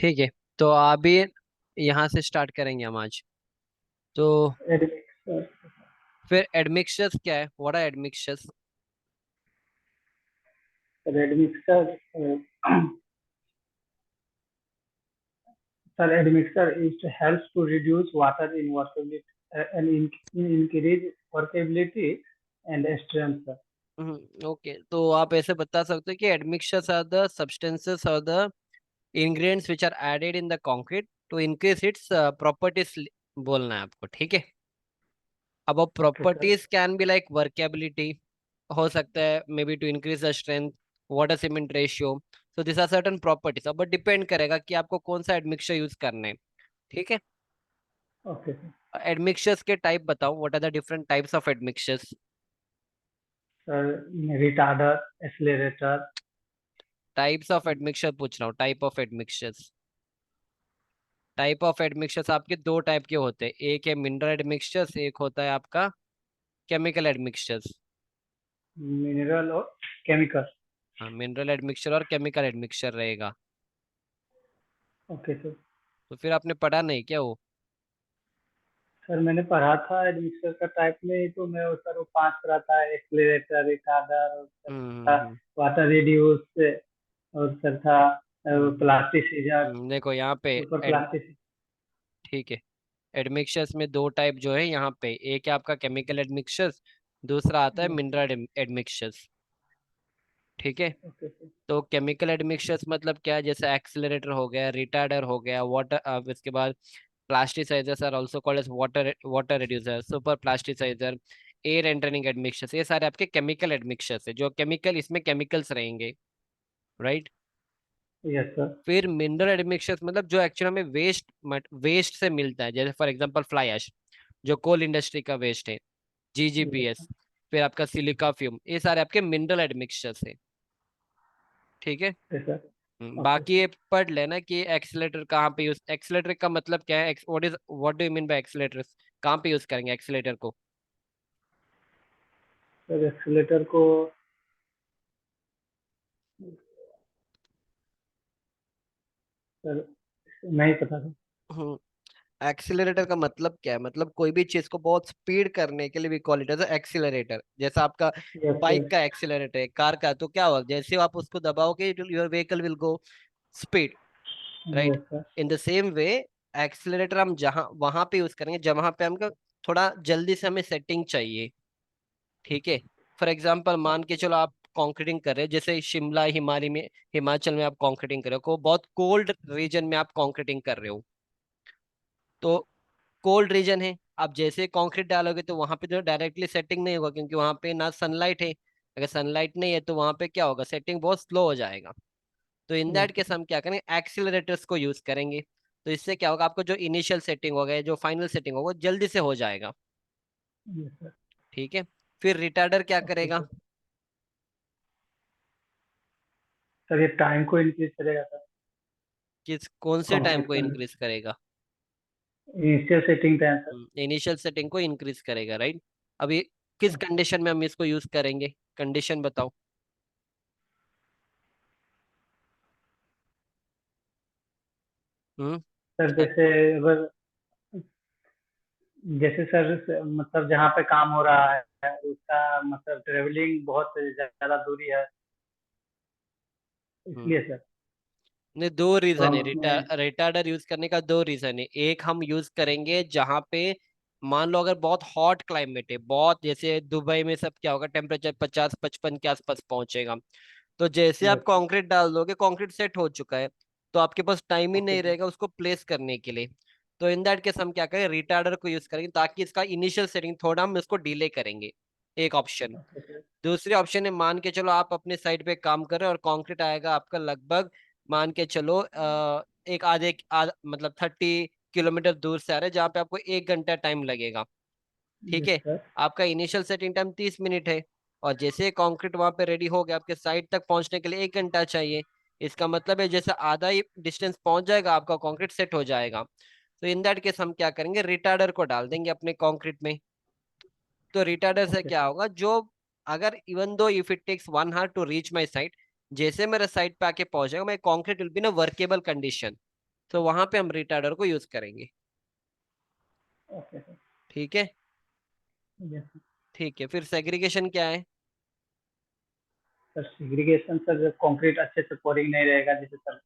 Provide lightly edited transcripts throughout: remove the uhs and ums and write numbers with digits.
ठीक है। तो अभी यहाँ से स्टार्ट करेंगे हम आज। तो Admixture. फिर एडमिक्सचर्स क्या है? What are admixtures? Admixture. Sir, admixture is to helps to reduce water in workability and increase workability and strength. Sir. Okay, तो आप ऐसे बता सकते हो कि एडमिक्सचर्स आर द सब्सटेंसेस और the ingredients which are added in the concrete to increase its properties, बोलना है आपको, ठीक है। अब वो Okay, sir. Properties can be like workability, हो सकता है may be to increase the strength, water cement ratio. So this are certain properties. अब डिपेंड करेगा कि आपको कौन सा एडमिक्सचर यूज करना है, ठीक है। Okay, sir. एडमिक्सचर्स के टाइप बताओ, what are the different types of admixtures? Sir, retarder, accelerator. Types of admixture पूछ रहा हूँ, type of admixtures. Type of admixtures आपके दो टाइप के होते हैं, एक है मिनरल एडमिक्सचर्स, एक होता है आपका chemical admixtures. Mineral or chemical. हाँ, मिनरल एडमिक्सचर और केमिकल एडमिक्सचर रहेगा। Okay, sir. तो फिर आपने पढ़ा नहीं क्या वो? सर मैंने पढ़ा था एडमिक्सर का टाइप में, तो मैं वो सर वो पांच पढ़ा था, एक्सलेटर, रिटार्डर, और सर था हम्म। वाटर रिड्यूस, और सर था हम्म। प्लास्टिसीजर, देखो यहाँ पे सुपर प्लास्टिक। ठीक है। एडमिक्सचर्स में दो टाइप जो है यहाँ पे, एक है आपका केमिकल एडमिक्सचर्स, दूसरा आता है मिनरल एडमिक्सचर्स, ठीक है। Okay sir. तो केमिकल एडमिक्सचर्स मतलब क्या है? जैसे एक्सीलरेटर हो गया, रिटार्डर हो गया, वाटर, इसके बाद plasticizers are also called as water water reducer, super plasticizer, air entering admixtures, ये सारे आपके केमिकल एडमिक्सचर्स है। जो केमिकल, इसमें केमिकल्स रहेंगे, राइट। Yes sir. फिर मिनरल एडमिक्सचर्स मतलब जो एक्चुअली हमें वेस्ट से मिलता है, जैसे फॉर एग्जांपल फ्लाई ऐश, जो कोल इंडस्ट्री का वेस्ट है, जीजीबीएस, फिर आपका सिलिका फ्यूम, ये सारे आपके मिनरल एडमिक्सचर्स है, ठीक है। Okay sir. ओके बाकी सर। ये पढ़ लेना कि एक्सीलेटर कहाँ पे यूज, एक्सीलेटर का मतलब क्या है, what do you mean by accelerator, कहाँ पे यूज करेंगे एक्सीलेटर को? सर एक्सीलेटर को सर नहीं पता सर। हम्म। एक्सीलरेटर का मतलब क्या है? मतलब कोई भी चीज को बहुत स्पीड करने के लिए भी कॉल इट एज एक्सीलरेटर। जैसा आपका यस सर। बाइक का एक्सीलरेटर है, कार का, तो क्या होगा, जैसे आप उसको दबाओगे your vehicle will go speed, right. Yes sir. In the same way accelerator हम जहां वहां पे यूज करेंगे जहां पे हमको थोड़ा जल्दी से हमें सेटिंग चाहिए, ठीक है। फॉर एग्जाम्पल मान के चलो आप कॉन्क्रीटिंग कर रहे हो, जैसे शिमला हिमालय में, हिमाचल में आप कॉन्क्रीटिंग कर रहे हो, को बहुत कोल्ड रीजन में आप कॉन्क्रीटिंग कर रहे हो, तो कोल्ड रीजन है, आप जैसे कंक्रीट डालोगे तो वहां पे जो डायरेक्टली सेटिंग नहीं होगा, क्योंकि वहां पे ना सनलाइट है। अगर सनलाइट नहीं है तो वहां पे क्या होगा, सेटिंग बहुत स्लो हो जाएगा। तो in that yes case sir. हम क्या करेंगे, एक्सीलरेटर्स को यूज करेंगे। तो इससे क्या होगा, आपको जो इनिशियल सेटिंग होगा, जो फाइनल सेटिंग होगा, वो जल्दी से हो जाएगा, यस सर। ठीक है। फिर रिटार्डर क्या ओके करेगा? सर। सर ये टाइम को इंक्रीज करेगा सर। किस कौन से टाइम कंक्रीट को करने, इंक्रीज करेगा? Initial setting time sir. Initial setting को इंक्रीज करेगा, राइट। अभी किस कंडीशन में हम इसको यूज करेंगे? कंडीशन बताओ। हम्म। सर जैसे अगर जैसे सर मतलब जहाँ पे काम हो रहा है उसका मतलब ट्रेवलिंग बहुत ज्यादा दूरी है, हम्म। इसलिए सर। नहीं, दो तो रीजन हम है उसमें रिटार्डर यूज करने का, दो रीजन है। एक हम यूज करेंगे जहां पे मान लो अगर बहुत हॉट क्लाइमेट है, बहुत, जैसे दुबई में सब क्या होगा, टेम्परेचर 50-55 के आसपास पहुंचेगा। तो जैसे आप यस सर। कंक्रीट डाल दोगे, कंक्रीट सेट हो चुका है, तो आपके पास टाइम ही ओके नहीं सर। रहेगा उसको प्लेस करने के लिए। तो इन दैट केस हम क्या करें, रिटार्डर को यूज करेंगे, ताकि इसका इनिशियल सेटिंग थोड़ा हम इसको डिले करेंगे, एक ऑप्शन। Okay sir. दूसरी ऑप्शन है, मान के चलो आप अपने साइड पे काम कर रहे हो और कंक्रीट आएगा आपका लगभग, मान के चलो एक मतलब 30 किलोमीटर दूर से आ रहा है, जहाँ पे आपको 1 घंटा टाइम लगेगा, ठीक यस है। सर। आपका इनिशियल सेटिंग टाइम 30 मिनट है, और जैसे कंक्रीट वहां पे रेडी हो गया, आपके साइड तक पहुंचने के लिए 1 घंटा चाहिए। इसका मतलब है जैसे आधा ही डिस्टेंस पहुंच जाएगा, आपका कंक्रीट सेट हो जाएगा। तो इन दैट केस हम क्या करेंगे, रिटार्डर को डाल देंगे अपने कंक्रीट में। तो रिटार्डर से ओके क्या सर। होगा, जो अगर even though if it takes 1 hour to reach my site, जैसे मेरे साइट पे आके पहुंचेगा, मैं concrete will be in workable condition, तो वहां पे हम रिटार्डर को यूज करेंगे। Okay sir. ठीक है। Yes sir. ठीक है, फिर सेग्रीगेशन क्या है? सर सेग्रीगेशन सर, जब कंक्रीट अच्छे से पोरिंग नहीं रहेगा, जैसे सर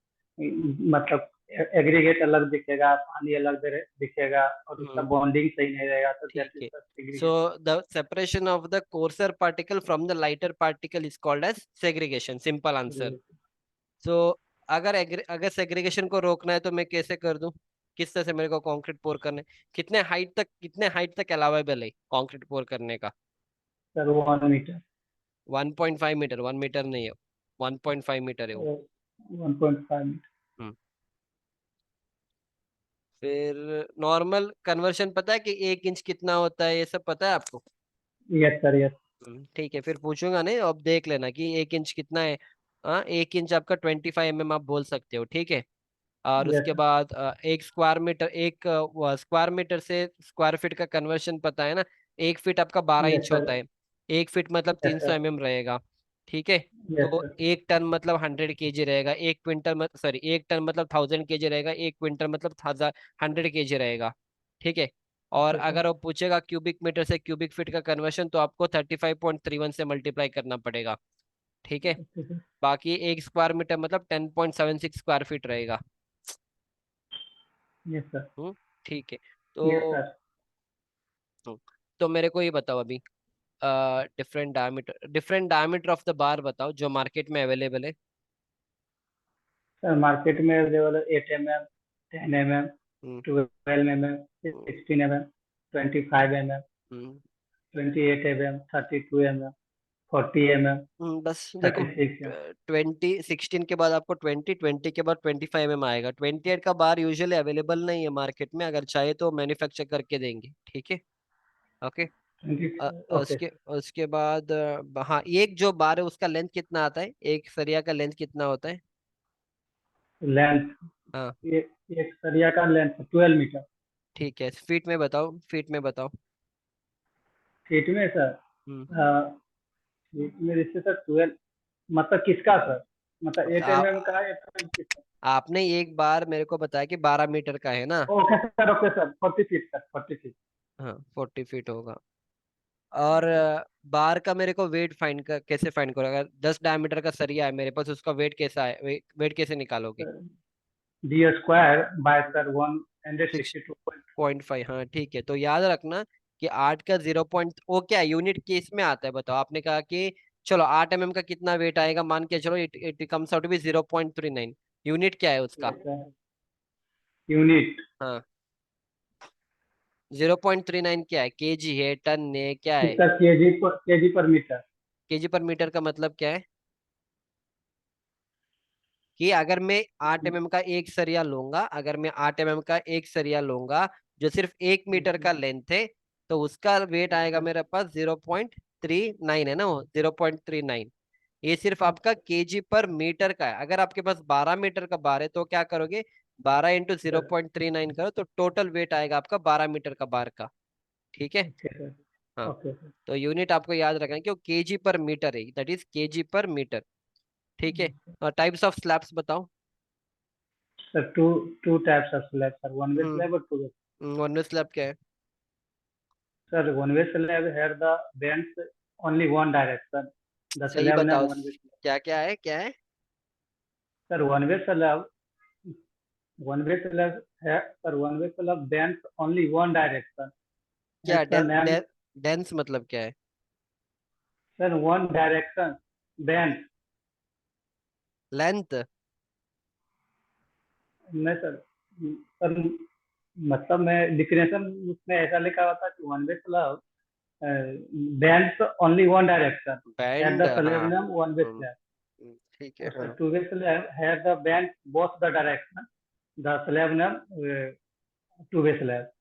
मतलब एग्रीगेट अलग दिखेगा, पानी अलग दिखेगा, और उसका हम्म। बॉन्डिंग सही नहीं रहेगा, तो ठीक दैट इज है। Sir so segregation. The separation of the coarser particle from the lighter particle is called as segregation, simple answer. So अगर सेग्रीगेशन को रोकना है तो मैं कैसे कर दूं? किस तरह से मेरे को कंक्रीट पोर करना है? कितने हाइट तक अलाउेबल है कंक्रीट पोर करने का? Sir 1 metre. 1.5 मीटर, 1 मीटर नहीं है, 1.5 मीटर है वो। 1.5 मीटर। हम्म। फिर नॉर्मल कन्वर्शन पता है कि 1 इंच कितना होता है, ये सब पता है आपको? Yes sir, yes. ठीक है, फिर पूछूंगा नहीं, अब देख लेना कि 1 इंच कितना है। हाँ, 1 इंच आपका 25 mm आप बोल सकते हो, ठीक है। और यस उसके सर। बाद स्क्वायर मीटर से स्क्वायर फीट का कन्वर्शन पता है ना? 1 फीट आपका बारह यस इंच सर। होता है। 1 फीट मतलब यस 300 mm रहेगा। ठीक है। यस तो सर। 1 टन मतलब 100 kg रहेगा, 1 क्विंटल मतलब सॉरी 1 टन मतलब 1000 kg रहेगा, 1 क्विंटल मतलब 100 kg रहेगा। ठीक है। और ओके सर। अगर वो पूछेगा क्यूबिक मीटर से क्यूबिक फीट का कन्वर्शन, तो आपको 35.31 से मल्टीप्लाई करना पड़ेगा। ठीक है। Okay sir. बाकी 1 स्क्वायर मीटर मतलब 10.76 स्क्वायर फीट रहेगा। Yes sir. हम्म। ठीक है। यस तो सर। तो मेरे को ये बताओ अभी, different diameter of the bar बताओ जो मार्केट में अवेलेबल है। सर मार्केट में अवेलेबल है 8 mm, 10 mm, हम्म। 12 mm, हम्म। 16 mm, 25 mm, हम्म। 28 mm, 32 mm, 40 mm, बस देखो, 36 mm। 2016 के बाद आपको 20 के बाद 25 mm आएगा। 28 का बार यूजुअली अवेलेबल नहीं है मार्केट में, अगर चाहे तो मैन्युफैक्चर करके देंगे, ठीक है। ओके। 20। अ- ओके उसके सर। उसके बाद हाँ, एक जो बार है उसका लेंथ कितना आता है, एक सरिया का लेंथ कितना होता है? लेंथ, हाँ। एक सरिया का लेंथ 12 मीटर। ठीक है, फीट में बताओ, फीट में बताओ। फीट में सर, हम्म। फीट में जैसे सर 12, मतलब किसका सर, मतलब एट आ, एम एम का या 12 किसका? आपने एक बार मेरे को बताया कि 12 मीटर का है ना? Okay sir, okay sir, 40 feet sir, 40 feet. हाँ, 40 फीट होगा। और बार का मेरे को वेट कैसे फाइंड करो? अगर 10 डायमीटर का सरिया है मेरे पास, उसका वेट कैसा है, वेट कैसे निकालोगे? D square by sir 162। 6.5, हाँ ठीक है। तो याद रखना कि 8 का 0 वो क्या यूनिट केस में आता है बताओ? आपने कहा कि चलो 8 mm का कितना वेट आएगा, मान के चलो it it comes out to be 0.39। Unit क्या है उसका? यूनिट हाँ, 0.39 क्या है? केजी है, टन है, क्या है? Sir, KG per metre. KG per metre का मतलब क्या है? कि अगर मैं 8 mm का एक सरिया लूंगा, अगर मैं 8 mm का एक सरिया लूंगा जो सिर्फ 1 मीटर का लेंथ है, तो उसका वेट आएगा मेरे पास 0.39, है ना? वो 0.39। ये सिर्फ आपका केजी पर मीटर का है। अगर आपके पास 12 मीटर का बार है तो क्या करोगे? 12 × 0.39 करो तो टोटल वेट आएगा आपका 12 मीटर का बार का। ठीक है। Okay sir. हाँ। Okay sir. तो यूनिट आपको याद रखना है कि वो केजी पर मीटर है, that is KG per metre. ठीक है। और टाइप्स ऑफ स्लैब्स बताओ। Sir two two types of slab sir, one way hmm. Slab और two way. One way slab क्या है? Sir one way slab have the bends only one direction, the सही slab name बताओ, one way slab. क्या क्या है, क्या है? सर वन वे स्लैब है sir, one way slab bends only one direction, क्या इसका नेम। डेंस मतलब क्या है? Sir one direction bend. Length? नहीं सर, सर मतलब मैं डिफिनेशन उसमें ऐसा लिखा हुआ था कि one way slab bends only one direction at band, the slab हाँ। Name one way hmm, slab. ठीक है, सर हाँ। Two way slab have the bend both the direction, the slab name two way slab.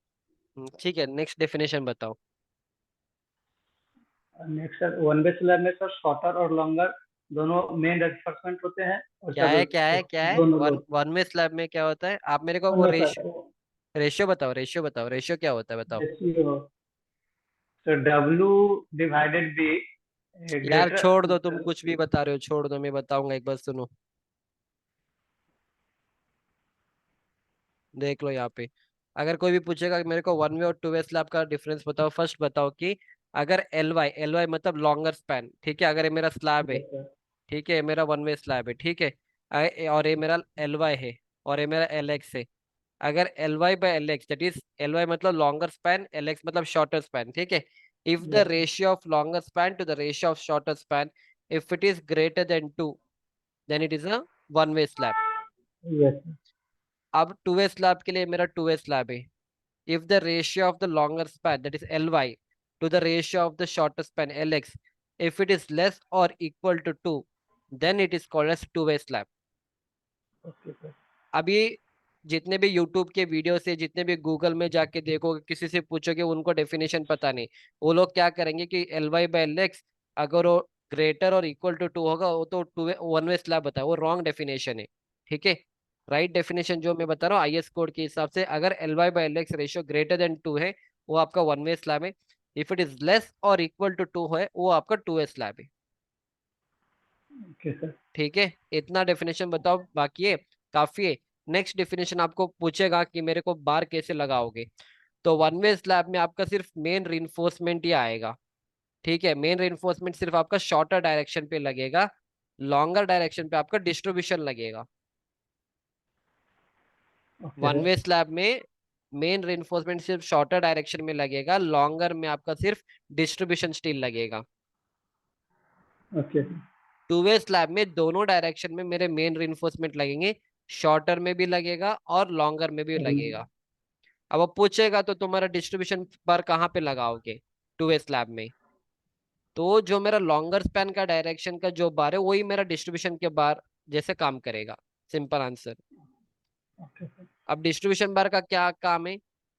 ठीक है, next definition बताओ। Next sir, one way slab में sir shorter और longer दोनों main रेफरमेंट होते हैं, और क्या सर है, क्या है, क्या है? दोनों वन लोग। वन में स्लैब में क्या होता है? आप मेरे को वो नो सर, रेशियो बताओ, रेशियो बताओ, रेशियो क्या होता है बताओ। रेशियो, तो डब्ल्यू डिवाइडेड बी यार ग्रेटर। छोड़ दो, तुम कुछ भी बता रहे हो, छोड़ दो, मैं बताऊंगा, एक बार सुनो। देख लो यहाँ पे, अगर कोई भी पूछेगा कि मेरे को वन वे और टू वे स्लैब का डिफरेंस बताओ, फर्स्ट बताओ कि अगर एल वाई मतलब लॉन्गर स्पैन, ठीक है, अगर ये मेरा स्लैब है, यस सर। ठीक है, ये मेरा वन वे स्लैब है, ठीक है, और ये मेरा एल वाई है, और ये मेरा एल एक्स है। अगर L Y by L X, that is L Y मतलब लॉन्गर स्पैन, एल एक्स मतलब शॉर्टर स्पैन, ठीक है, if the yes ratio of longer span to the ratio of shorter span, if it is greater than two, then it is a one way slab. Yes अब two way slab के लिए मेरा two way slab है, if the ratio of the longer span, that is Ly, to the ratio of the shorter span Lx, if it is less or equal to 2, then it is called as two-way slab. Okay sir. अभी जितने भी YouTube के video से, जितने भी Google में जाके देखोगे, किसी से पूछोगे, उनको डेफिनेशन पता नहीं, वो लोग क्या करेंगे कि Ly/Lx अगर वो ग्रेटर और इक्वल टू 2 होगा, वो तो to way one way slab बताए, वो रॉन्ग डेफिनेशन है, ठीक है। राइट डेफिनेशन जो मैं बता रहा हूँ आईएस कोड के हिसाब से, अगर Ly/Lx रेशियो ग्रेटर देन 2 है, वो आपका वन वे स्लैब है। If it is less or equal to 2 है, वो आपका टू वे स्लैब है। Okay sir. ठीक है, इतना डेफिनेशन बताओ, बाकी है काफी है। नेक्स्ट डेफिनेशन आपको पूछेगा कि मेरे को बार कैसे लगाओगे, तो वन वे स्लैब में आपका सिर्फ मेन रिइंफोर्समेंट ही आएगा, ठीक है, मेन रिइंफोर्समेंट सिर्फ आपका शॉर्टर डायरेक्शन पे लगेगा, लॉन्गर डायरेक्शन पे आपका डिस्ट्रीब्यूशन लगेगा। Okay one sir. वे स्लैब में मेन रिइंफोर्समेंट सिर्फ शॉर्टर डायरेक्शन में लगेगा, लॉन्गर में आपका सिर्फ डिस्ट्रीब्यूशन स्टील लगेगा। Okay sir. Two way slab में दोनों डायरेक्शन में मेरे मेन रिइंफोर्समेंट लगेंगे, शॉर्टर में भी लगेगा और लॉन्गर में भी लगेगा। अब वो पूछेगा तो तुम्हारा डिस्ट्रीब्यूशन बार कहाँ पे लगाओगे टू वे स्लैब में, तो जो मेरा लॉन्गर स्पैन का डायरेक्शन का जो बार है, वही मेरा डिस्ट्रीब्यूशन के बार जैसे काम करेगा। Simple answer. Okay sir. अब डिस्ट्रीब्यूशन बार का क्या काम है,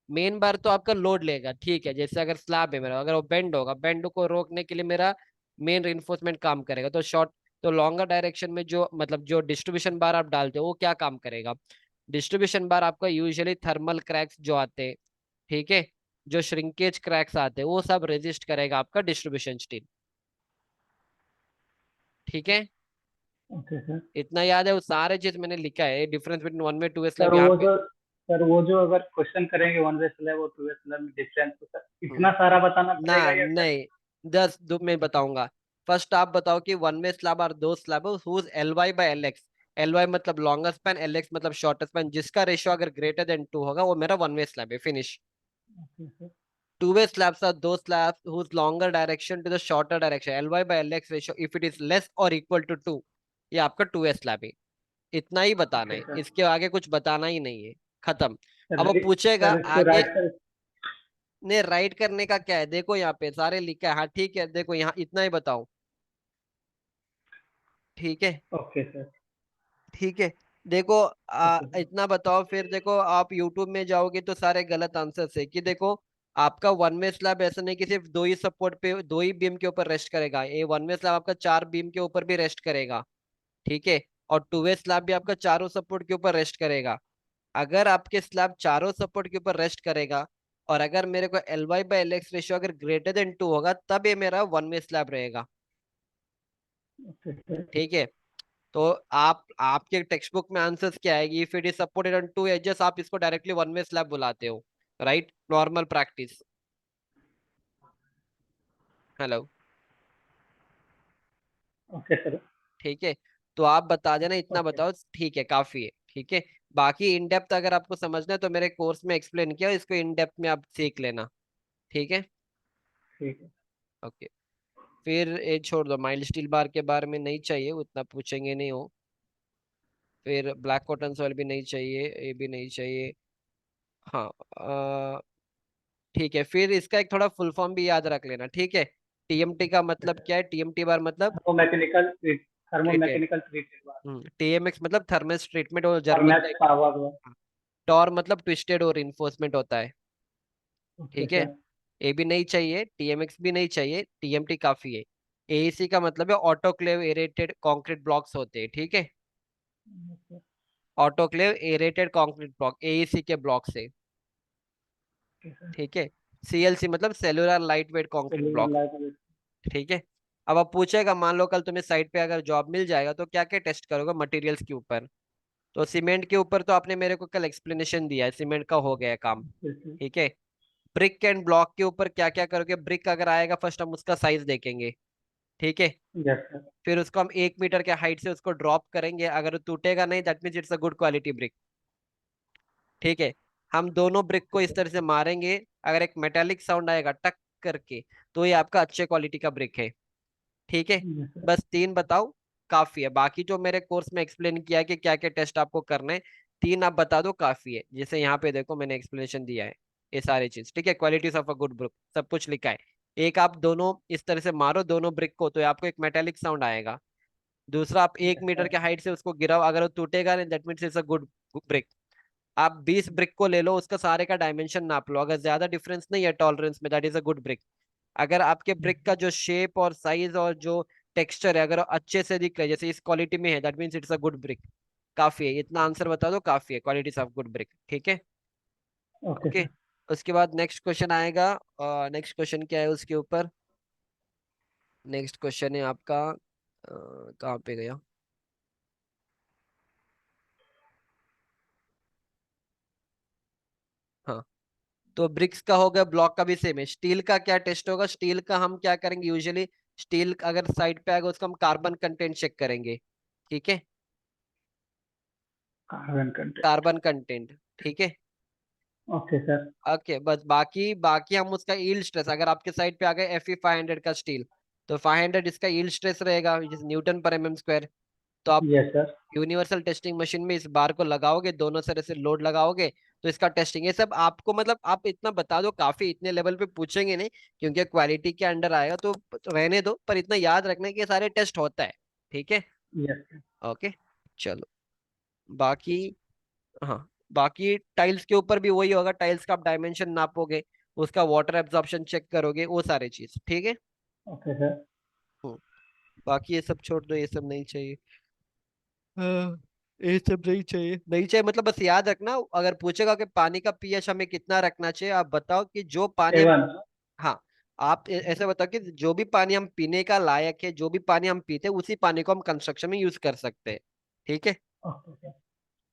मेन बार तो आपका लोड लेगा, ठीक है, जैसे अगर स्लैब है मेरा, अगर वो बेंड होगा, बेंड को रोकने के लिए मेरा मेन रिइंफोर्समेंट काम करेगा, तो शॉर्ट, तो लॉन्गर डायरेक्शन में जो मतलब जो डिस्ट्रीब्यूशन बार आप डालते हो, वो क्या काम करेगा, डिस्ट्रीब्यूशन बार आपका यूजुअली थर्मल क्रैक्स जो आते हैं, ठीक है, जो श्रिंकेज क्रैक्स आते हैं, वो सब रेजिस्ट करेगा आपका डिस्ट्रीब्यूशन स्टील, ठीक है। Okay sir. इतना याद है, वो सारे चीज मैंने लिखा है, difference between one way two way sir slab यहाँ वो पे। जो सर वो जो अगर क्वेश्चन करेंगे वन वे स्लैब और टू वे स्लैब में डिफरेंस, तो सर हम्म, इतना सारा बताना ना पड़ेगा या सर? नहीं, 10 दो मैं बताऊंगा। फर्स्ट आप बताओ कि one way slab are those slab whose L Y by L X, L Y मतलब लॉन्गर स्पैन, एल एक्स मतलब शॉर्टर स्पैन, जिसका रेशियो अगर ग्रेटर देन 2 होगा, वो मेरा वन वे स्लैब है, finish. Okay sir. Two way slabs are those slabs whose longer direction to the shorter direction, L Y by L X ratio if it is less or equal to 2, ये आपका to way slab है। इतना ही बताना okay है, sir. इसके आगे कुछ बताना ही नहीं है, खत्म। सर अब वो पूछेगा सर इसको आगे, राइट कर। ने राइट करने का क्या है, देखो यहाँ पे सारे लिखा है, हाँ ठीक है, देखो यहाँ इतना ही बताओ, ठीक है, ओके सर। ठीक है। देखो ओके सर। इतना बताओ, फिर देखो आप यूट्यूब में जाओगे तो सारे गलत आंसर है, कि देखो आपका वन वे स्लैब ऐसा नहीं कि सिर्फ दो ही सपोर्ट पे, दो ही बीम के ऊपर रेस्ट करेगा, ये वन वे स्लैब आपका चार बीम के ऊपर भी रेस्ट करेगा, ठीक है, और टू वे स्लैब भी आपका चारों सपोर्ट के ऊपर रेस्ट करेगा। अगर आपके स्लैब चारों सपोर्ट के ऊपर रेस्ट करेगा, और अगर मेरे को L Y by L X ratio अगर ग्रेटर देन 2 होगा, तब ये मेरा वन वे स्लैब रहेगा, ओके सर। ठीक है। तो आप आपके टेक्स्ट बुक में आंसर्स क्या आएगी, if it is supported on two edges, आप इसको डायरेक्टली वन वे स्लैब बुलाते हो, right, normal practice. Hello, okay sir. ठीक है, तो आप बता देना, इतना ओके। बताओ, ठीक है, काफी है, ठीक है। बाकी इन डेप्थ अगर आपको समझना है तो मेरे कोर्स में एक्सप्लेन किया, इसको इन डेप्थ में आप सीख लेना, ठीक है। ठीक है। ओके, फिर ये छोड़ दो, माइल्ड स्टील बार के बारे में नहीं चाहिए, उतना पूछेंगे नहीं हो। फिर ब्लैक कॉटन सॉइल भी नहीं चाहिए, ये भी नहीं चाहिए। हाँ, ठीक है, फिर इसका एक थोड़ा फुल फॉर्म भी याद रख लेना, ठीक है। टीएमटी का मतलब क्या है, टीएमटी बार मतलब थर्मोमैकेनिकल ट्रीटेड, थर्मोमैकेनिकल ट्रीटमेंट बार। टीएमएक्स मतलब थर्मस ट्रीटमेंट और और जर्मन का मैच पावर बार। एक। टॉर मतलब ट्विस्टेड और इन्फोर्समेंट होता है, ओके ठीक है। सर। ए भी नहीं चाहिए, टीएमएक्स भी नहीं चाहिए, टीएमटी काफी है। एईसी का मतलब है ऑटोक्लेव एरेटेड कंक्रीट ब्लॉक्स होते हैं, ठीक है, autoclave aerated concrete block AEC के ब्लॉक से, ओके सर। ठीक है। सीएलसी मतलब cellular light weight concrete cellular block, light. ठीक है। अब आप पूछेगा, मान लो कल तुम्हें साइट पे अगर जॉब मिल जाएगा, तो क्या क्या टेस्ट करोगे मटेरियल्स के ऊपर, तो सीमेंट के ऊपर तो आपने मेरे को कल एक्सप्लेनेशन दिया है, सीमेंट का हो गया काम। जैसे ठीक है। ब्रिक एंड ब्लॉक के ऊपर क्या क्या करोगे? ब्रिक अगर आएगा फर्स्ट हम उसका साइज देखेंगे। ठीक है। जैसे फिर उसको हम 1 मीटर के हाइट से उसको ड्रॉप करेंगे, अगर वो टूटेगा नहीं that means it's a good quality brick. ठीक है। हम दोनों ब्रिक को इस तरह से मारेंगे, अगर एक मेटेलिक साउंड आएगा टक करके, तो ये आपका अच्छे क्वालिटी का ब्रिक है। ठीक है। जैसे बस 3 बताओ, काफी है। बाकी जो मेरे कोर्स में एक्सप्लेन किया है कि क्या क्या टेस्ट आपको करने हैं, 3 आप बता दो काफी है। जैसे यहाँ पे देखो मैंने एक्सप्लेनेशन दिया है ये सारी चीज। ठीक है, qualities of a good brick सब कुछ लिखा है। एक आप दोनों इस तरह से मारो दोनों ब्रिक को, तो आपको एक मेटेलिक साउंड आएगा। दूसरा, आप 1 मीटर जैसे के हाइट से उसको गिराओ, अगर वो टूटेगा नहीं that means it's a good brick. आप 20 ब्रिक को ले लो, उसका सारे का डायमेंशन नाप लो, अगर ज्यादा डिफरेंस नहीं है टॉलरेंस में that is a good brick. अगर आपके ब्रिक का जो शेप और साइज और जो टेक्सचर है अगर अच्छे से दिख रहा है जैसे इस क्वालिटी में है that means it's a good brick. काफी है, इतना आंसर बता दो काफी है, क्वालिटीज ऑफ गुड ब्रिक। ठीक है। Okay okay. सर। उसके बाद नेक्स्ट क्वेश्चन आएगा। नेक्स्ट क्वेश्चन क्या है उसके ऊपर? नेक्स्ट क्वेश्चन है आपका कहाँ पे गया? हाँ। तो ब्रिक्स का हो गया, ब्लॉक का भी सेम है। स्टील का क्या टेस्ट होगा? स्टील का हम क्या करेंगे यूजुअली, स्टील अगर साइड पे आएगा उसका हम कार्बन कंटेंट चेक करेंगे। ठीक है। Carbon content. Carbon content. ठीक है। Okay sir. ओके, बस बाकी बाकी हम उसका यील्ड स्ट्रेस, अगर आपके साइड पे आ गए Fe 500 का स्टील, तो 500 इसका यील्ड स्ट्रेस रहेगा न्यूटन पर एमएम स्क्वायर। तो आप yes sir. Universal testing machine में इस बार को लगाओगे, दोनों तरह से लोड लगाओगे, तो इसका टेस्टिंग ये सब आपको मतलब आप इतना बता दो काफी। इतने लेवल पे पूछेंगे नहीं क्योंकि क्वालिटी के अंडर आएगा, तो रहने दो, पर इतना याद रखना कि ये सारे टेस्ट होता है। ठीक है। Yes sir. ओके। चलो। बाकी, हाँ, बाकी टाइल्स के ऊपर भी वही होगा, टाइल्स का आप डायमेंशन नापोगे, उसका वाटर एब्जॉर्प्शन चेक करोगे, वो सारी चीज। ठीक है। Okay sir. हम्म, बाकी ये सब छोड़ दो, ये सब नहीं चाहिए। हाँ, ये सब नहीं चाहिए, नहीं चाहिए मतलब बस याद रखना, अगर पूछेगा कि पानी का पीएच हमें कितना रखना चाहिए, आप बताओ कि जो पानी हम, 7। हाँ, आप ऐसे बताओ कि जो भी पानी हम पीने का लायक है, जो भी पानी हम पीते हैं उसी पानी को हम कंस्ट्रक्शन में यूज कर सकते हैं। ठीक है। Okay sir.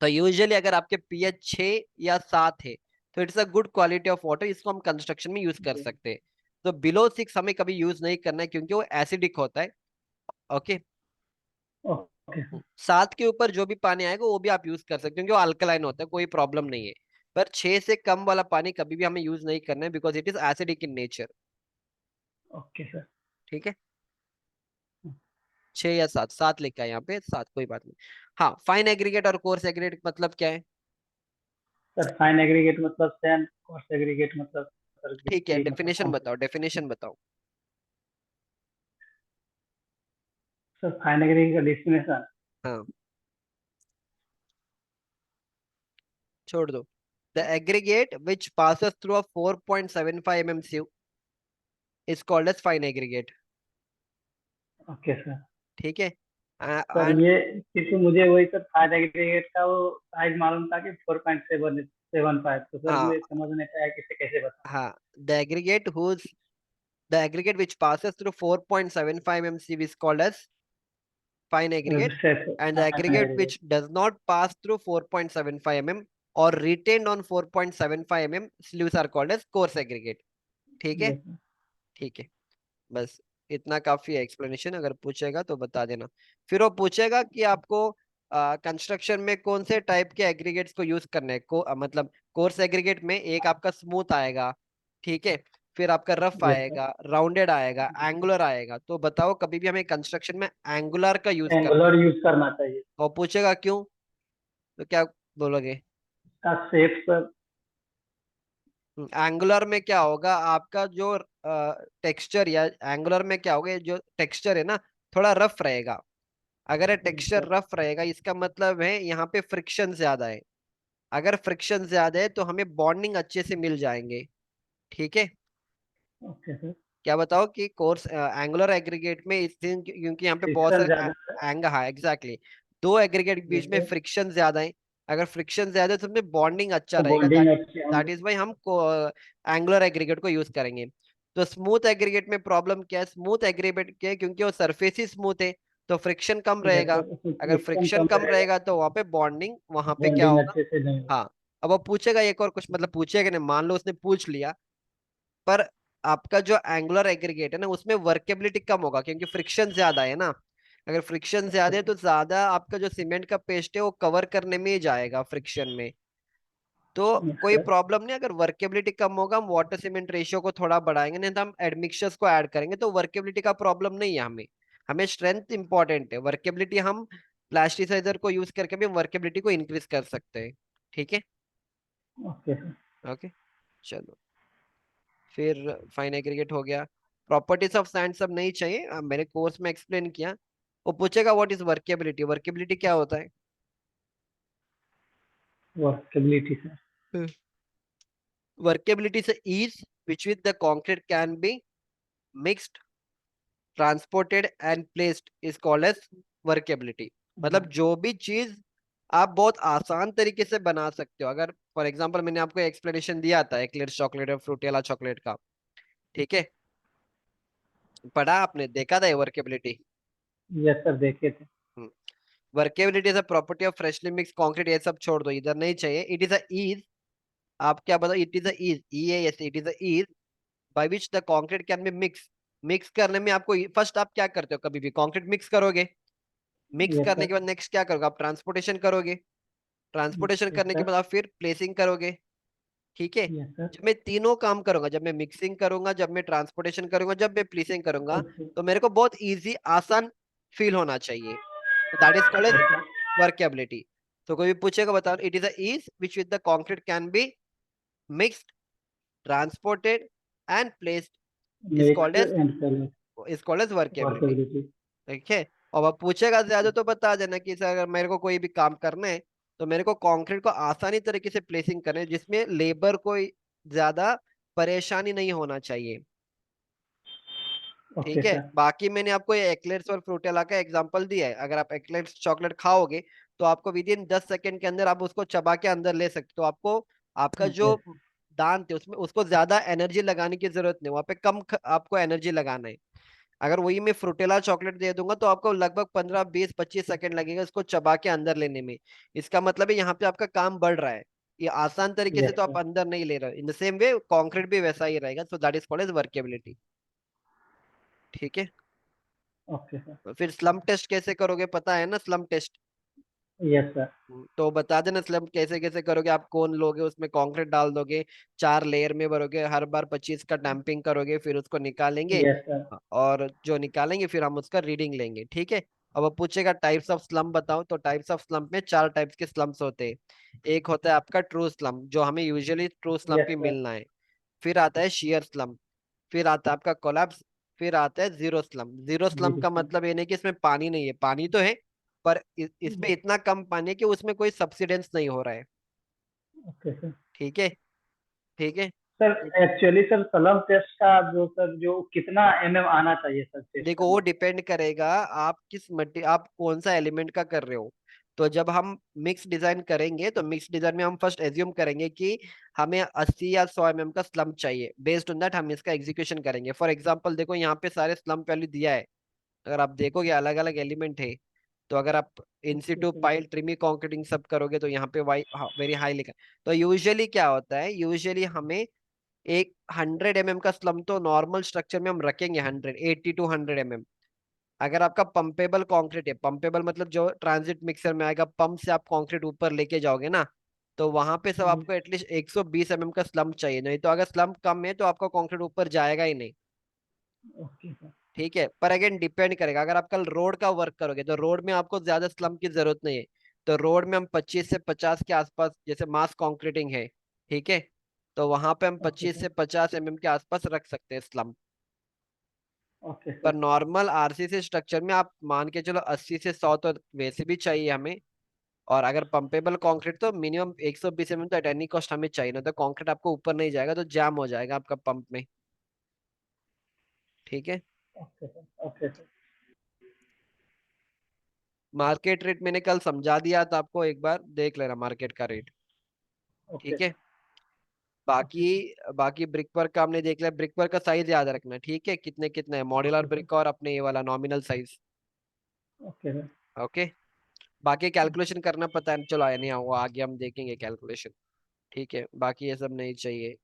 तो यूजुअली अगर आपके पीएच 6 या 7 है, तो it's a good quality of water, इसको हम कंस्ट्रक्शन में यूज कर सकते हैं। तो बिलो 6 हमें कभी यूज नहीं करना है क्योंकि वो एसिडिक होता है। ओके। Okay sir. 7 के ऊपर जो भी पानी आएगा वो भी आप यूज कर सकते हो क्योंकि वो अल्कलाइन होता है, कोई प्रॉब्लम नहीं है। पर 6 से कम वाला पानी कभी भी हमें यूज नहीं करना है because it is acidic in nature. Okay sir. ठीक है। 6 या 7, 7 लिखा है यहाँ पे, 7 कोई बात नहीं। हाँ, फाइन एग्रीगेट और कोर्स एग्रीगेट मतलब क्या है? सर फाइन एग्रीगेट मतलब सैंड, कोर्स एग्रीगेट मतलब सर ठीक है, गिट्टी मतलब डेफिनेशन कंक्रीट। बताओ, डेफिनेशन बताओ। सर फाइन एग्रीगेट का डेफिनेशन। हाँ, छोड़ दो। The aggregate which passes through a 4.75 mm sieve is called as fine aggregate. Okay sir. ठीक है। सर एंड, ये क्योंकि मुझे वही सर फाइन एग्रीगेट का वो साइज मालूम था कि 4.775, तो सर हाँ मुझे समझ नहीं आया कि इसे कैसे बताऊं। हाँ, the aggregate which passes through 4.75 mm sieve is called as fine aggregate, and the fine aggregate aggregate. which does not pass through 4.75 mm or retained on 4.75 mm sleeves are called as coarse aggregate. ठीक है। Yes sir. ठीक है। बस इतना काफी है explanation, अगर पूछेगा तो बता देना। फिर वो पूछेगा कि आपको कंस्ट्रक्शन में कौन से टाइप के एग्रीगेट्स को यूज करना है, मतलब कोर्स एग्रीगेट में एक आपका स्मूथ आएगा। ठीक है। फिर आपका रफ यस सर। आएगा, राउंडेड आएगा, एंगुलर आएगा, तो बताओ कभी भी हमें कंस्ट्रक्शन में एंगुलर का यूज करना है। एंगुलर यूज करना चाहिए। और पूछेगा क्यों, तो क्या बोलोगे? का शेप सर। एंगुलर में क्या होगा आपका जो टेक्सचर, या एंगुलर में क्या होगा, जो टेक्सचर है ना, थोड़ा रफ रहेगा। अगर ये यस टेक्सचर सर। रफ रहेगा इसका मतलब है यहाँ पे फ्रिक्शन ज्यादा है। अगर फ्रिक्शन ज्यादा है तो हमें बॉन्डिंग अच्छे से मिल जाएंगे। ठीक है। Okay sir. क्या बताओ कि कोर्स एंगुलर एग्रीगेट में इस दिन क्योंकि यहाँ पे बहुत फ्रिक्शन सारे ज्यादा है। एंग, हाँ एग्जैक्टली, दो एग्रीगेट के यस बीच में सर। फ्रिक्शन ज्यादा है। अगर फ्रिक्शन ज्यादा है तो उसमें बॉन्डिंग अच्छा तो रहेगा, बॉन्डिंग दैट अच्छी दैट होंगे। इज वाई हम एंगुलर एग्रीगेट को यूज करेंगे। तो स्मूथ एग्रीगेट में प्रॉब्लम क्या है? स्मूथ एग्रीगेट के क्योंकि वो सरफेस ही स्मूथ है, तो फ्रिक्शन कम यस रहेगा। सर, उसमें अगर फ्रिक्शन फ्रिक्शन कम कम रहेगा, रहेगा तो वहां पे बॉन्डिंग वहां पे क्या बॉन्डिंग होगा। अच्छे से नहीं होगा। हाँ। अब वो पूछेगा एक और कुछ, मतलब पूछेगा नहीं, मान लो उसने पूछ लिया, पर आपका जो एंगुलर एग्रीगेट है ना उसमें वर्केबिलिटी कम होगा क्योंकि फ्रिक्शन ज्यादा है ना। अगर फ्रिक्शन ओके ज्यादा है सर। तो ज्यादा आपका जो सीमेंट का पेस्ट है वो कवर करने में ही जाएगा फ्रिक्शन में। तो यस कोई सर। प्रॉब्लम नहीं, अगर वर्केबिलिटी कम होगा हम वाटर सीमेंट रेशियो को थोड़ा बढ़ाएंगे, नहीं तो हम एडमिक्सचर्स को ऐड करेंगे, तो वर्केबिलिटी का प्रॉब्लम नहीं है हमें। हमें स्ट्रेंथ इंपॉर्टेंट है, वर्केबिलिटी हम प्लास्टिसाइजर को यूज करके भी हम वर्केबिलिटी को इंक्रीज कर सकते हैं। ठीक है। Okay sir. ओके। चलो, फिर फाइन एग्रीगेट हो गया। प्रॉपर्टीज ऑफ सैंड सब नहीं चाहिए, मैंने कोर्स में एक्सप्लेन किया। वो पूछेगा व्हाट इज वर्केबिलिटी, वर्केबिलिटी क्या होता वर्केबिलिटी सर। है। वर्केबिलिटी से ease which with the concrete can be mixed, transported and placed is called as workability। मतलब जो भी चीज आप बहुत आसान तरीके से बना सकते हो, अगर फॉर एग्जांपल मैंने आपको एक्सप्लेनेशन दिया था एक्लेयर्स चॉकलेट और फ्रूटियाला चॉकलेट का, ठीक है, पढ़ा आपने, देखा था ये वर्केबिलिटी। यस सर, देखे थे। Workability is a property of freshly mix concrete, ये सब छोड़ दो, इधर नहीं चाहिए। इट इज अ ईज, आप क्या बताओ, it is a ease, E A S, it is a ease by which the concrete can be mix. Mix करने में आपको फर्स्ट आप क्या करते हो, कभी भी कंक्रीट मिक्स करोगे, मिक्स यस करने सर। के बाद नेक्स्ट क्या करोगे, आप ट्रांसपोर्टेशन करोगे, ट्रांसपोर्टेशन यस करने के सर। बाद आप फिर प्लेसिंग करोगे। ठीक है। Yes sir. जब मैं तीनों काम करूंगा, जब मैं मिक्सिंग करूंगा, जब मैं ट्रांसपोर्टेशन करूंगा, जब मैं प्लेसिंग करूंगा, ओके। तो मेरे को बहुत इजी आसान फील होना चाहिए। That is called as workability. तो कोई भी पूछेगा बताओ, it is a ease which with the concrete can be mixed, transported and placed, is called next as, and पहले is called as workability. Workability. ठीक है। और अब पूछेगा ज्यादा तो बता देना कि सर अगर मेरे को कोई भी काम करना है तो मेरे को कंक्रीट को आसानी तरीके से प्लेसिंग करना है जिसमें लेबर को ज्यादा परेशानी नहीं होना चाहिए। ओके ठीक है। सर। बाकी मैंने आपको ये एक्लेयर्स और फ्रूटेला का एग्जांपल दिया है, अगर आप एक्लेयर्स चॉकलेट खाओगे तो आपको विद इन 10 सेकेंड के अंदर आप उसको चबा के अंदर ले सकते हो। आपको आपका जो ओके। दांत है उसमें उसको ज्यादा एनर्जी लगाने की जरूरत नहीं, वहां पे कम आपको एनर्जी लगाना है। अगर वही मैं फ्रूटेला चॉकलेट दे दूंगा तो आपको लगभग 15 20 25 सेकंड लगेगा इसको चबा के अंदर लेने में। इसका मतलब है यहाँ पे आपका काम बढ़ रहा है, ये आसान तरीके से यस तो आप सर। अंदर नहीं ले रहे। In the same way concrete भी वैसा ही रहेगा, so that is called as workability. ठीक है। Okay sir. फिर स्लम टेस्ट कैसे करोगे, पता है ना स्लम टेस्ट। Yes sir. तो बता देना स्लम कैसे कैसे करोगे, आप कौन लोगे, उसमें कंक्रीट डाल दोगे, 4 लेयर में भरोगे, हर बार 25 का डैम्पिंग करोगे, फिर उसको निकालेंगे, यस सर। और जो निकालेंगे फिर हम उसका रीडिंग लेंगे। ठीक है। अब वो पूछेगा टाइप्स ऑफ स्लम बताओ, तो टाइप्स ऑफ स्लम में 4 टाइप्स के स्लम्स होते हैं। एक होता है आपका ट्रू स्लम, जो हमें यूजुअली ट्रू स्लम यस पे सर। मिलना है। फिर आता है शेयर स्लम, फिर आता है आपका कोलैप्स, फिर आता है zero slum. Zero slum zero का सर। मतलब ये नहीं कि इसमें पानी नहीं है, पानी तो है, पर इसमें इतना कम पानी है कि उसमें कोई सब्सिडेंस नहीं हो रहा है। Okay sir. ठीक है। ठीक है। सर एक्चुअली सर कलम टेस्ट का जो सर जो कितना आना चाहिए सर टेस्ट देखो वो करने डिपेंड करेगा आप किस मट्टी, आप कौन सा एलिमेंट का कर रहे हो। तो जब हम मिक्स डिजाइन करेंगे तो मिक्स डिजाइन में हम फर्स्ट एज्यूम करेंगे कि हमें 80 या 100 mm का स्लम चाहिए, बेस्ड ऑन दैट हम इसका एग्जीक्यूशन करेंगे। फॉर एग्जांपल देखो यहाँ पे सारे स्लम वैल्यू दिया है, अगर आप देखोगे अलग अलग एलिमेंट है, तो अगर आप में। Okay in situ sir. Pile tremie concreting सब करोगे तो यहाँ पे वाई वेरी हाई लिखा है। तो यूजुअली क्या होता है, यूजुअली हमें एक 100 mm का स्लम तो नॉर्मल स्ट्रक्चर में हम रखेंगे, 80 to 100 mm। अगर आपका पंपेबल कंक्रीट है, पंपेबल मतलब जो ट्रांजिट मिक्सर में आएगा, पंप से आप कंक्रीट ऊपर लेके जाओगे ना, तो वहां पे सब आपको एटलीस्ट 120 mm का स्लम चाहिए, नहीं तो अगर स्लम कम है तो आपका कंक्रीट ऊपर जाएगा ही नहीं। Okay sir. ठीक है। पर अगेन डिपेंड करेगा, अगर आप कल रोड का वर्क करोगे तो रोड में आपको ज्यादा स्लम की जरूरत नहीं है, तो रोड में हम 25 से 50 के आसपास, जैसे मास कंक्रीटिंग है, ठीक है, तो वहां पे हम ओके 25 से 50 mm के आसपास रख सकते हैं स्लम। पर सर। नॉर्मल आरसीसी स्ट्रक्चर में आप मान के चलो 80 से 100 तो वैसे भी चाहिए हमें। और अगर पंपेबल कंक्रीट तो मिनिमम 120 mm तो एट एनी कॉस्ट हमें चाहिए, ना तो कंक्रीट आपको ऊपर नहीं जाएगा तो जाम हो जाएगा आपका पंप में। ठीक है। Okay sir. Okay sir. Market rate मैंने कल समझा दिया था आपको, एक बार देख लेना मार्केट का रेट। ओके ठीक है। सर। ओके बाकी सर। बाकी ब्रिक वर्क का हमने देख लिया, ब्रिक वर्क का साइज याद रखना, ठीक है, कितने कितने है, मॉड्यूलर ओके सर। ब्रिक और अपने ये वाला nominal size. Okay sir. Okay. बाकी कैलकुलेशन करना पता है, चलो आया नहीं वो आगे हम देखेंगे कैलकुलेशन। ठीक है, बाकी ये सब नहीं चाहिए,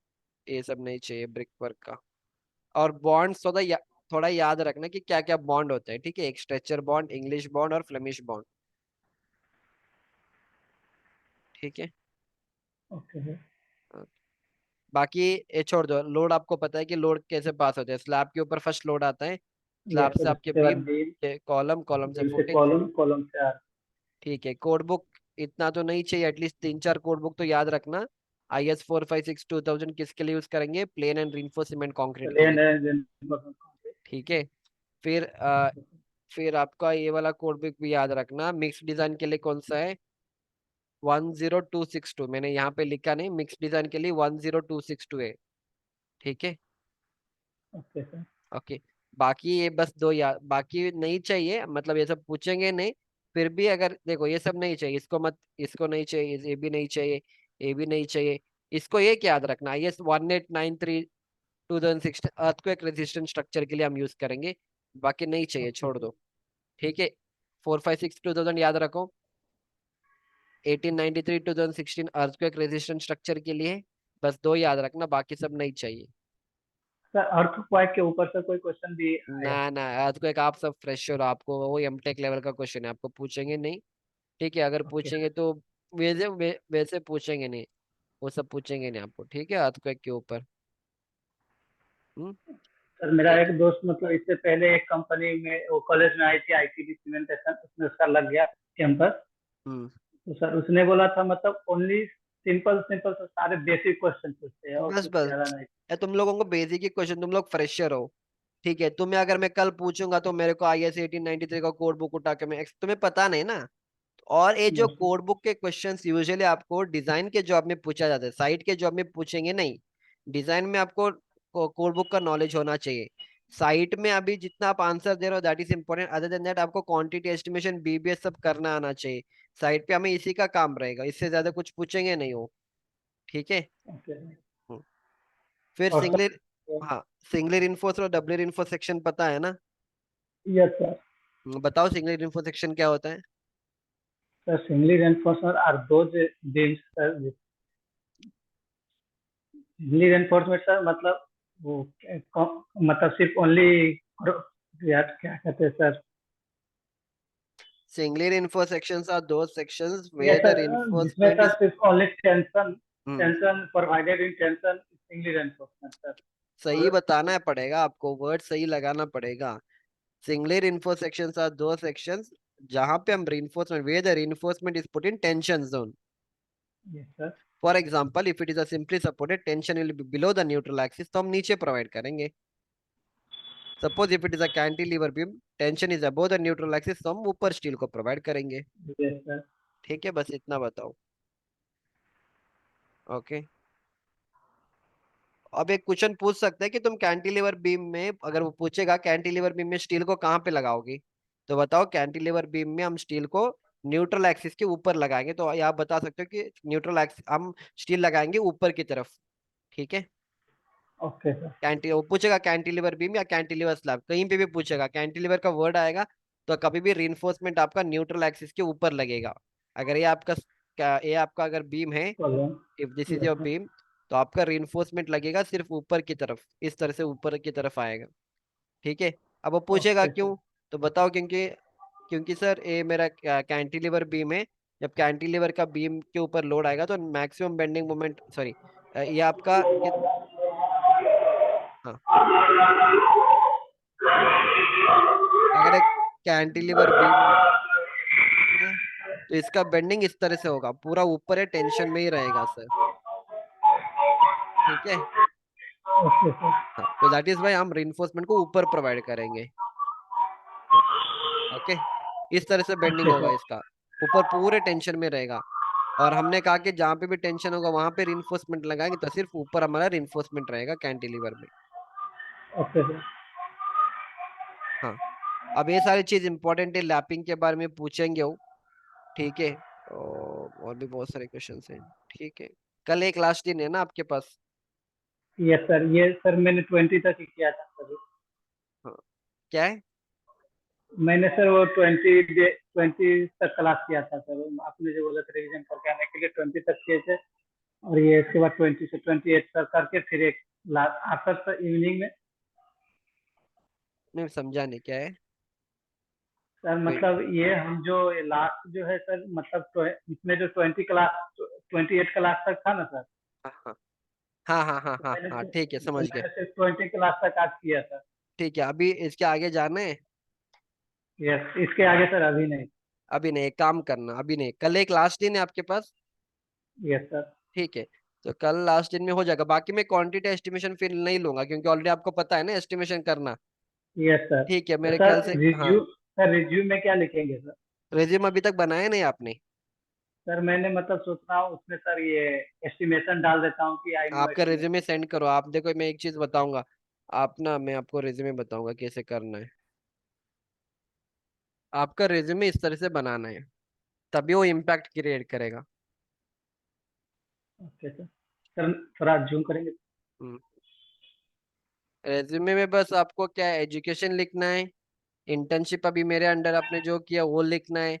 ये सब नहीं चाहिए ब्रिक वर्क का। और बॉन्ड्स थोड़ा याद रखना कि क्या क्या बॉन्ड होते हैं, ठीक है। एक स्ट्रेचर बॉन्ड, इंग्लिश बॉन्ड और फ्लेमिश बॉन्ड। ठीक है। Okay sir. हाँ। बाकी ये छोड़ दो, लोड आपको पता है कि लोड कैसे पास होते हैं। स्लैब के ऊपर फर्स्ट लोड आता है, स्लैब यस से सर, आपके उसके बाद बीम, बीम, कॉलम, कॉलम से बीम से फुटिंग। कॉलम, कॉलम से आर। ठीक है। कोड बुक इतना तो नहीं चाहिए, एटलीस्ट 3 4 कोड बुक तो याद रखना। IS 456 2000 किसके लिए यूज करेंगे? Plain and reinforce cement concrete के प्लेन लिए। है reinforcement concrete। ठीक है। फिर फिर आपका ये वाला कोड बुक भी याद रखना, मिक्स डिजाइन के लिए कौन सा है? 10262। मैंने यहाँ पे लिखा नहीं, मिक्स डिजाइन के लिए 10262 है। ठीक है। Okay sir. ओके। बाकी ये बस दो याद, बाकी नहीं चाहिए, मतलब ये सब पूछेंगे नहीं। फिर भी अगर देखो ये सब नहीं चाहिए, इसको मत, इसको नहीं चाहिए, ये भी नहीं चाहिए, ये भी नहीं चाहिए। इसको एक याद रखना, IS 1893 2016 अर्थक्वेक रेजिस्टेंट स्ट्रक्चर के लिए हम यूज करेंगे। बाकी नहीं चाहिए, ओके छोड़ सर। दो। ठीक है। 456 2000 याद रखो। 1893 2016 अर्थक्वेक रेजिस्टेंट स्ट्रक्चर के लिए। बस दो याद रखना, बाकी सब नहीं चाहिए। सर अर्थक्वेक के ऊपर से कोई क्वेश्चन भी ना आया है? ना, अर्थक्वेक आप सब फ्रेश हो, आपको वो एमटेक लेवल का क्वेश्चन है, आपको पूछेंगे नहीं। ठीक है, अगर ओके पूछेंगे सर। तो वैसे पूछेंगे नहीं, वो सब पूछेंगे नहीं आपको, ठीक है, अर्थक्वेक के ऊपर। हम्म। सर मेरा ठीक एक दोस्त मतलब इससे पहले एक कंपनी में, वो कॉलेज में आई थी आईटीडी सीमेंटेशन, उसमें उसका लग गया कैंपस। है। हम्म। तो सर उसने बोला था मतलब ओनली सिंपल सिंपल से सारे बेसिक क्वेश्चन पूछते हैं और बस कुछ बस, ज्यादा नहीं। तुम लोगों को बेसिक ही क्वेश्चन, तुम लोग फ्रेशर हो। ठीक है, तुम्हें अगर मैं कल पूछूंगा तो मेरे को IS 1893 का कोड बुक उठा के मैं, तुम्हें पता नहीं ना। और ये जो नो सर। कोड बुक के क्वेश्चंस यूजुअली आपको डिजाइन के जॉब में पूछा जाता है, साइट के जॉब में पूछेंगे नहीं। डिजाइन में आपको कोड बुक का नॉलेज होना चाहिए। साइट में अभी जितना आप आंसर दे रहे हो that is important, other than that आपको क्वांटिटी एस्टिमेशन BBS सब करना आना चाहिए। साइट पे हमें इसी का काम रहेगा, इससे ज्यादा कुछ पूछेंगे नहीं वो। ठीक है। ओके। हम्म। फिर और सिंगलर, सर। हाँ, सिंगलर इन्फोर्स और डबलर इन्फो सेक्शन पता है ना? Yes sir. बताओ सिंगलर इन्फो सेक्शन क्या होता है? Sir singly reinforcement are those beams sir, singly reinforcement sir मतलब वो मतलब सिर्फ ओनली, यार क्या कहते हैं सर? सिंगलर इन्फो sections are those sections yes where the sir, जिसमें reinforcement सर is। सिर्फ only tension, hmm. Tension provided in tension singly reinforcement sir. सही और बताना पड़ेगा आपको, वर्ड सही लगाना पड़ेगा। सिंगलर इन्फो सेक्शंस आर दो सेक्शंस जहां पे हम reinforcement, where the reinforcement is put in tension zone. Yes sir. For example, if it is a simply supported, tension will be below the neutral axis, तो हम नीचे provide करेंगे। Suppose if it is a cantilever beam, tension is above the neutral axis, तो हम ऊपर steel को provide करेंगे। Yes sir. ठीक है, बस इतना बताओ। ओके। अब एक क्वेश्चन पूछ सकते हैं कि तुम कैंटिलीवर बीम में, अगर वो पूछेगा कैंटिलीवर बीम में स्टील को कहाँ पे लगाओगी, तो बताओ कैंटिलीवर बीम में हम स्टील को न्यूट्रल एक्सिस के ऊपर लगाएंगे, तो आप बता सकते हो कि न्यूट्रल एक्सिस हम स्टील लगाएंगे ऊपर की तरफ। ठीक है। Okay sir. कैंटी वो पूछेगा कैंटिलीवर बीम या कैंटिलीवर स्लैब, कहीं पे भी पूछेगा, कैंटिलीवर का वर्ड आएगा तो कभी भी रीइंफोर्समेंट आपका न्यूट्रल एक्सिस के ऊपर लगेगा। अगर ये आपका अगर बीम है, column. If this is yes your sir. Beam, तो आपका रीइंफोर्समेंट लगेगा सिर्फ ऊपर की तरफ, इस तरह से ऊपर की तरफ आएगा। ठीक है। अब वो पूछेगा ओके सर। क्यों, तो बताओ क्योंकि, क्योंकि सर ये मेरा कैंटिलीवर बीम है, जब कैंटिलीवर का बीम के ऊपर लोड आएगा तो मैक्सिमम बेंडिंग मोमेंट, सॉरी, ये आपका हाँ, अगर एक कैंटिलीवर बीम है तो इसका बेंडिंग इस तरह से होगा, पूरा ऊपर है, टेंशन में ही रहेगा सर। ठीक है। Okay sir. हाँ, तो दैट इज वाई हम रिइंफोर्समेंट को ऊपर प्रोवाइड करेंगे। ओके। इस तरह से बेंडिंग ओके होगा सर। इसका, ऊपर पूरे टेंशन में रहेगा। और हमने कहा कि जहां पे भी टेंशन होगा वहां पे रिइंफोर्समेंट लगाएंगे, तो सिर्फ ऊपर हमारा रिइंफोर्समेंट रहेगा कैंटिलीवर में। Okay sir. हाँ। अब ये सारी चीज इंपॉर्टेंट है, लैपिंग के बारे में पूछेंगे वो। ठीक है। और भी बहुत सारे क्वेश्चन हैं। ठीक है। कल एक लास्ट दिन है ना आपके पास? यस सर, ये सर मैंने 20 तक ही किया था सर। हाँ। क्या है? मैंने सर वो 20 तक क्लास किया था सर। आपने जो बोला था रिवीजन करके आने के लिए 20 तक किए थे। और ये इसके बाद 20 से 28 तक करके फिर एक लास्ट आफ्टर सर इवनिंग में। नहीं समझा नहीं क्या है। Sir wait. मतलब ये हम जो लास्ट जो है सर, मतलब इसमें जो 28 क्लास तक था ना सर। हाँ हाँ हाँ हाँ हाँ तो हाँ मैंने हाँ, ठीक है तो समझ गए। मैंने सिर्फ 20 क्लास तक आज किया सर। ठीक है, अभी इसके आगे जाना है। यस, इसके आगे सर अभी नहीं। अभी नहीं, एक काम करना, अभी नहीं, कल एक लास्ट दिन है आपके पास। Yes sir. ठीक है, तो कल लास्ट दिन में हो जाएगा। बाकी मैं क्वांटिटी एस्टिमेशन फिर नहीं लूंगा, क्योंकि ऑलरेडी आपको पता है ना एस्टिमेशन करना। Yes sir. ठीक है, तो मेरे ख्याल से सर हाँ। रिज्यूम में क्या लिखेंगे सर? रेज्यूम अभी तक बनाया नहीं आपने? सर मैंने मतलब सोच रहा हूँ उसमें सर ये एस्टिमेशन डाल देता हूँ कि आई नो आपका एस्टिमेट। रेज्यूमे सेंड करो। आप देखो, मैं एक चीज बताऊंगा। आप ना, मैं आपको रेज्यूमे बताऊंगा कैसे करना है। आपका रेज्यूमे इस तरह से बनाना है, तभी वो इम्पैक्ट क्रिएट करेगा। Okay sir. सर थोड़ा जूम करेंगे? रेज्यूमे में बस आपको क्या है, एजुकेशन लिखना है। इंटर्नशिप अभी मेरे अंडर आपने जो किया वो लिखना है।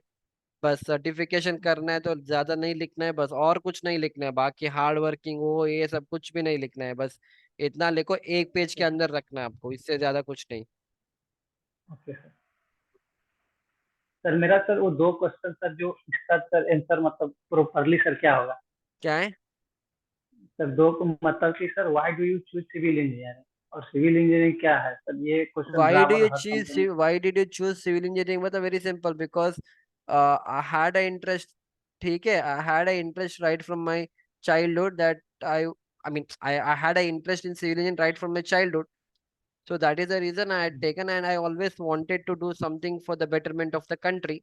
बस सर्टिफिकेशन करना है तो ज्यादा नहीं लिखना है, बस और कुछ नहीं लिखना है। बाकी हार्ड वर्किंग वो ये सब कुछ भी नहीं लिखना है, बस इतना लिखो, एक पेज के अंदर रखना है आपको, इससे ज्यादा कुछ नहीं। Okay sir. सर मेरा सर वो दो क्वेश्चन सर जो इसका सर आंसर मतलब प्रॉपरली सर क्या होगा? क्या है? सर दो को मतलब कि sir why do you choose civil engineering, और सिविल इंजीनियरिंग क्या है सर? ये क्वेश्चन Why do बराबर you हर choose company. why did you choose civil engineering? मतलब very simple, because I had an interest. ठीक है, I had an interest right from my childhood, that I mean I had an interest in civil engineering right from my childhood. So that is the reason I had taken, and I always wanted to do something for the betterment of the country.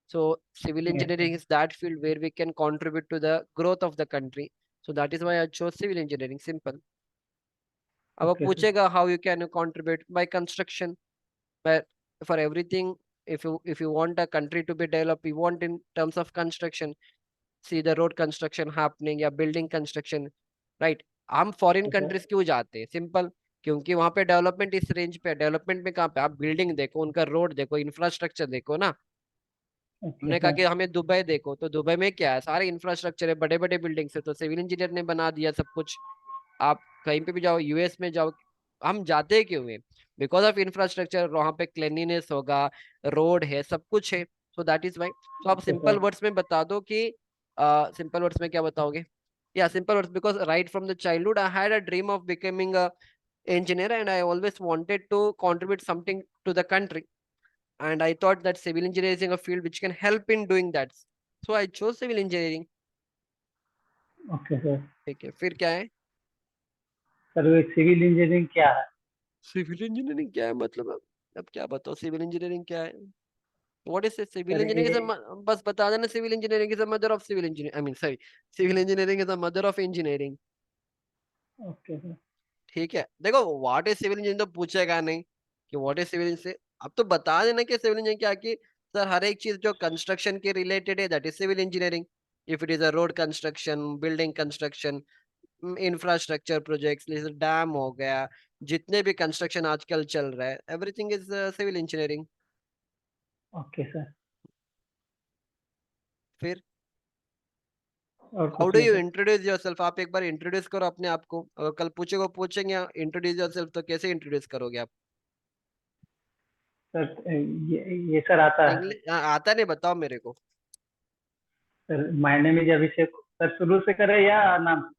So civil yes sir. engineering is that field where we can contribute to the growth of the country. So that is why I chose civil engineering. Simple. अब वो okay sir. पूछेगा how you can contribute by construction. But for everything, if you want a country to be developed, you want in terms of construction, see the road construction happening या building construction, right? हम foreign okay sir. Countries क्यों जाते हैं? Simple, क्योंकि वहां पे development इस range पे है। डेवलपमेंट में कहाँ पे? आप बिल्डिंग देखो, उनका रोड देखो, इंफ्रास्ट्रक्चर देखो ना। ओके हमने कहा सर। कि हमें दुबई देखो, तो दुबई में क्या है, सारे इंफ्रास्ट्रक्चर है, बड़े बड़े बिल्डिंग्स है, तो सिविल इंजीनियर ने बना दिया सब कुछ। आप कहीं पे भी जाओ, यूएस में जाओ, हम जाते क्यों हैं? बिकॉज ऑफ इंफ्रास्ट्रक्चर, वहां पे क्लेanलीनेस होगा, रोड है, सब कुछ है। So that is why. तो आप ओके सिंपल सर। वर्ड्स में बता दो कि सिंपल वर्ड्स में क्या बताओगे? या simple words, because right from the childhood I had a dream of becoming a engineer, and I always wanted to contribute something to the country, and I thought that civil engineering is a field which can help in doing that, so I chose civil engineering. Okay sir. ठीक है, फिर क्या है? Sir वो civil engineering क्या है? Civil engineering क्या है मतलब? अब क्या बताओ सिविल इंजीनियरिंग क्या है? व्हाट इज सिविल सर ये। इंजीनियरिंग इज, बस बता देना, civil engineering is the mother of civil engineering, I mean sorry, civil engineering is the mother of engineering. Okay sir. ठीक है, देखो व्हाट इज सिविल इंजीनियरिंग तो पूछेगा नहीं कि व्हाट इज सिविल इंजीनियरिंग। अब तो बता देना कि सिविल इंजीनियरिंग क्या, कि सर हर एक चीज जो कंस्ट्रक्शन के रिलेटेड है, that is civil engineering. If it is a road construction, building construction, infrastructure projects, जैसे डैम हो गया, जितने भी कंस्ट्रक्शन आजकल चल रहा है, everything is civil engineering. Okay sir. फिर और हाउ कुछ डू नहीं यू सर। Introduce yourself? आप एक बार इंट्रोड्यूस करो अपने आप को। अगर कल पूछेगा, पूछेंगे इंट्रोड्यूस योरसेल्फ, तो कैसे इंट्रोड्यूस करोगे आप? सर ये सर आता है सर। इंग्लिश आता नहीं? बताओ मेरे को। Sir my name is Abhishek sir, शुरू से करें या नाम?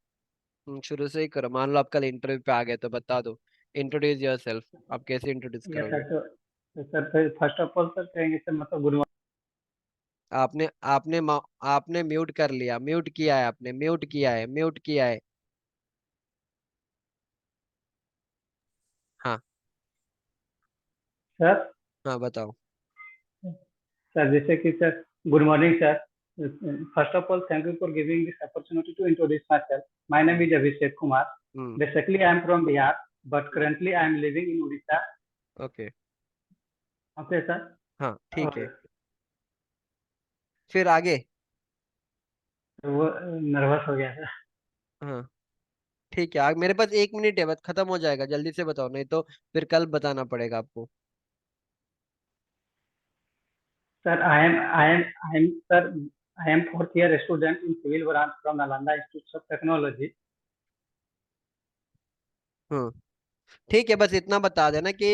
शुरू से ही करो। मान लो आप कल इंटरव्यू पे आ गए, तो बता दो, इंट्रोड्यूस योरसेल्फ। आप कैसे इंट्रोड्यूस या करोगे? सर तो sir first of all sir कहेंगे सर मतलब गुड मॉर्निंग। आपने आपने आपने म्यूट कर लिया, म्यूट किया है आपने, म्यूट किया है, म्यूट किया है। हाँ। सर। हाँ बताओ। सर जैसे कि sir good morning sir. First of all thank you for giving this opportunity to introduce myself. My name hmm is Abhishek Kumar. Hmm. Basically I am from Bihar, but currently I am living in Orissa. Okay. Okay sir. हाँ ठीक और है, फिर आगे। वो nervous हो गया sir. हाँ ठीक है, आगे मेरे पास 1 मिनट है, बस खत्म हो जाएगा, जल्दी से बताओ, नहीं तो फिर कल बताना पड़ेगा आपको। Sir, I am fourth year student in civil branch from Nalanda Institute of Technology. हम्म, ठीक है, बस इतना बता देना कि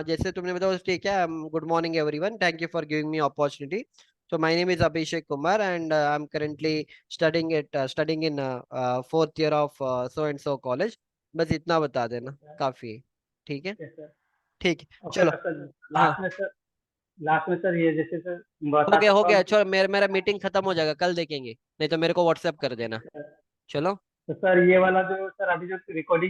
जैसे तुमने बताया ठीक है। Good morning everyone, thank you for giving me opportunity. So my name is Abhishek Kumar and I'm currently studying in fourth year of so and so college। बस इतना बता देना, काफी है। ठीक है। Yes, sir. ठीक है, Okay, चलो। sir. हाँ, लास्ट में सर ये जैसे सर बता हो सकता गया, हूँ चलो, मेरा मेरा मीटिंग खत्म हो जाएगा, कल देखेंगे, नहीं तो मेरे को व्हाट्सएप कर देना। चलो। तो सर ये वाला जो सर अभी जो रिकॉर्डिंग